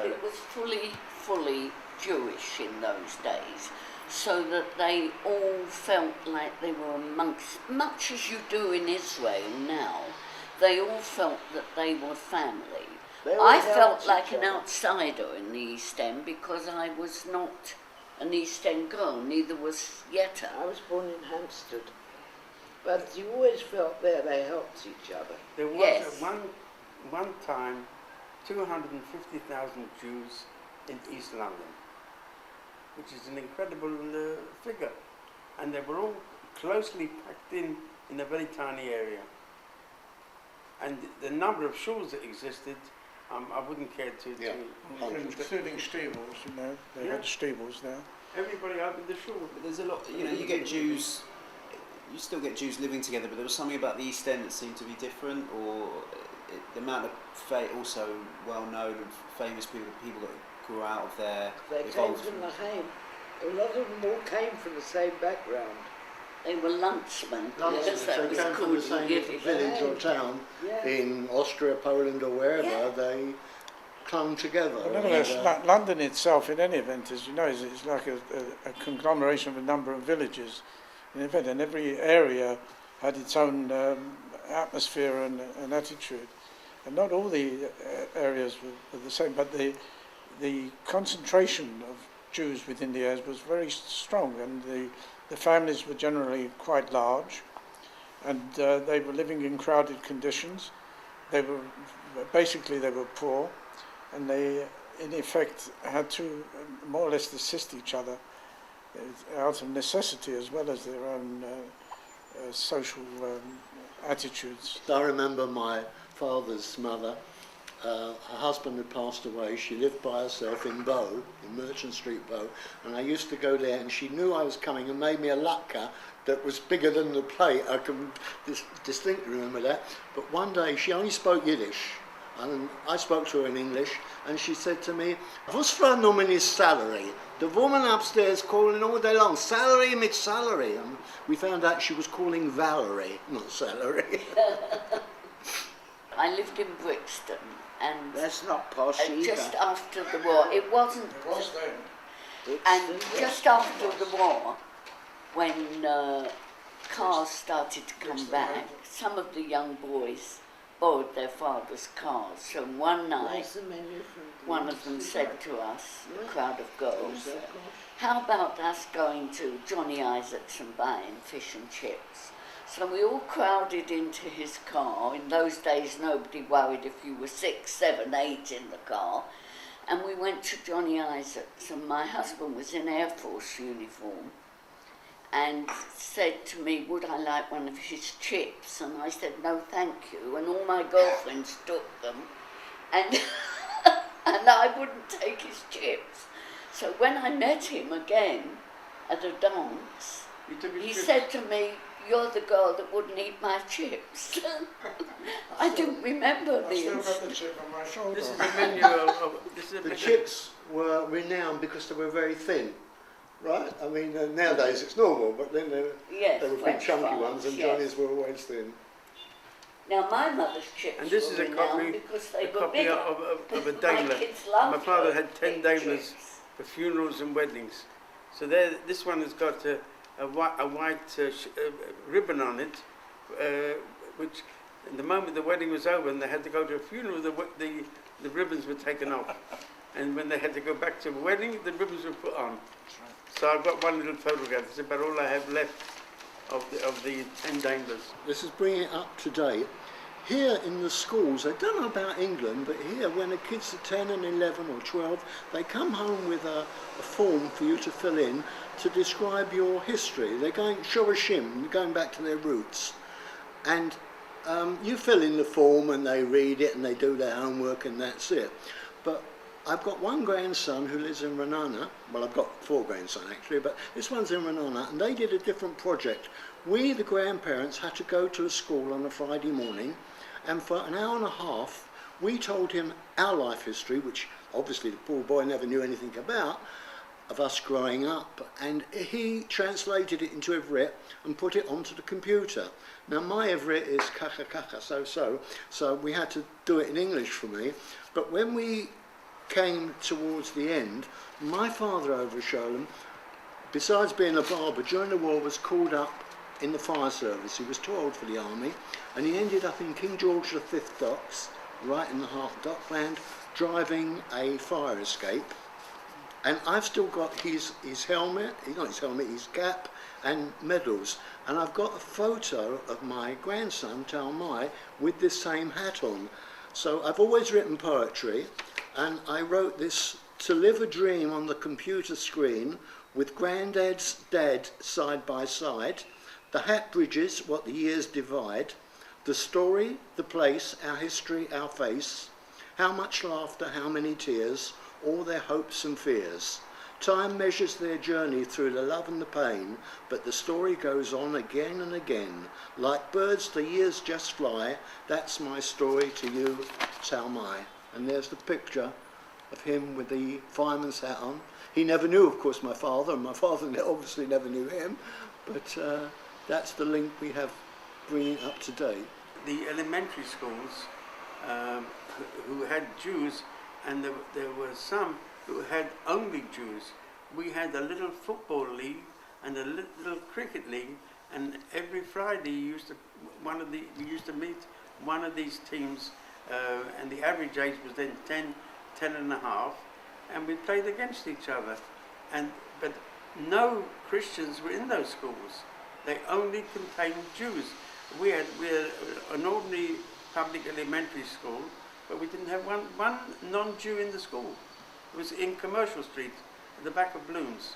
It was fully Jewish in those days, so that they all felt like they were amongst, much as you do in Israel now, they all felt that they were family. I felt like an outsider in the East End because I was not an East End girl, neither was Yetta. I was born in Hampstead, but you always felt there they helped each other. There was Yes. one time 250,000 Jews in East London, which is an incredible figure, and they were all closely packed in a very tiny area. And the number of shuls that existed, I wouldn't care to... Including Steebles, you know, they had Steebles there. Everybody opened the shul. But there's a lot, you know, you get Jews, you still get Jews living together, but there was something about the East End that seemed to be different, or the amount of also well-known and famous people that grew out of there. They came from the Haim. A lot of them all came from the same background. They were Lunchmen. Yes, they came from the same village or town in Austria, Poland or wherever. They clung together. Well, nevertheless, London itself, in any event, as you know, is like a conglomeration of a number of villages. In event, and every area had its own atmosphere and attitude. And not all the areas were the same, but the concentration of Jews within the areas was very strong, and the families were generally quite large, and they were living in crowded conditions. They were poor, and they in effect had to more or less assist each other out of necessity as well as their own social attitudes. I remember my father's mother, her husband had passed away. She lived by herself in Bow, in Merchant Street, Bow, and I used to go there, and she knew I was coming and made me a latka that was bigger than the plate. I can distinctly remember that. But one day she only spoke Yiddish, and I spoke to her in English, and she said to me, "Was for nominis salary?" The woman upstairs calling all day long, "Salary, mit salary." And we found out she was calling Valerie, not salary. I lived in Brixton, and That's not posh either. just after the war, it wasn't. It was then. And just after the war, when cars started to come back, some of the young boys borrowed their father's cars. So one night, one of them said to us, a crowd of girls, "How about us going to Johnny Isaac's and buying fish and chips?" So we all crowded into his car. In those days, nobody worried if you were 6, 7, 8 in the car. And we went to Johnny Isaac's, and my husband was in Air Force uniform and said to me, would I like one of his chips? And I said, no, thank you. And all my girlfriends took them, and, and I wouldn't take his chips. So when I met him again at a dance, he said to me, "You're the girl that wouldn't eat my chips." I didn't remember I the still got the incident. chip on my shoulder. This is a menu of... The chips were renowned because they were very thin, right? I mean, nowadays it's normal, but then they were big French chunky fries, ones, and yes. Johnny's were always thin. Now my mother's chips And this is were a renowned copy, because they a were copy bigger. of a My Daimler. kids loved My father those had 10 big Daimlers chips. for funerals and weddings. So there, this one has got a white ribbon on it, which the moment the wedding was over and they had to go to a funeral, the ribbons were taken off. And when they had to go back to a wedding, the ribbons were put on. So I've got one little photograph. It's about all I have left of the 10 Daimlers. This is bringing it up to date. Here in the schools, I don't know about England, but here when the kids are 10 and 11 or 12, they come home with a form for you to fill in to describe your history. They're going shorashim, going back to their roots. And you fill in the form and they read it and they do their homework and that's it. But I've got one grandson who lives in Renana. Well, I've got 4 grandsons actually, but this one's in Renana, and they did a different project. We, the grandparents, had to go to a school on a Friday morning, and for an hour and a half, we told him our life history, which obviously the poor boy never knew anything about, of us growing up, and he translated it into Ivrit and put it onto the computer. Now my Ivrit is kaka kaka so we had to do it in English for me, but when we came towards the end, my father over Sholem, besides being a barber, during the war was called up in the fire service. He was too old for the army, and he ended up in King George V docks, right in the heart of Dockland, driving a fire escape. And I've still got his helmet, not his helmet, his cap and medals. And I've got a photo of my grandson, Talmai, with this same hat on. So I've always written poetry, and I wrote this to live a dream on the computer screen with Grandad's dad side by side, the hat bridges what the years divide, the story, the place, our history, our face, how much laughter, how many tears, all their hopes and fears. Time measures their journey through the love and the pain, but the story goes on again and again. Like birds, the years just fly. That's my story to you, Talmai. And there's the picture of him with the fireman's hat on. He never knew, of course, my father, and my father obviously never knew him, but that's the link we have bringing up to date. The elementary schools who had Jews, and there were some who had only Jews. We had a little football league and a little cricket league, and every Friday we used to meet one of these teams, and the average age was then 10 and a half, and we played against each other. But no Christians were in those schools. They only contained Jews. We had an ordinary public elementary school, but we didn't have one non-Jew in the school. It was in Commercial Street, at the back of Bloom's.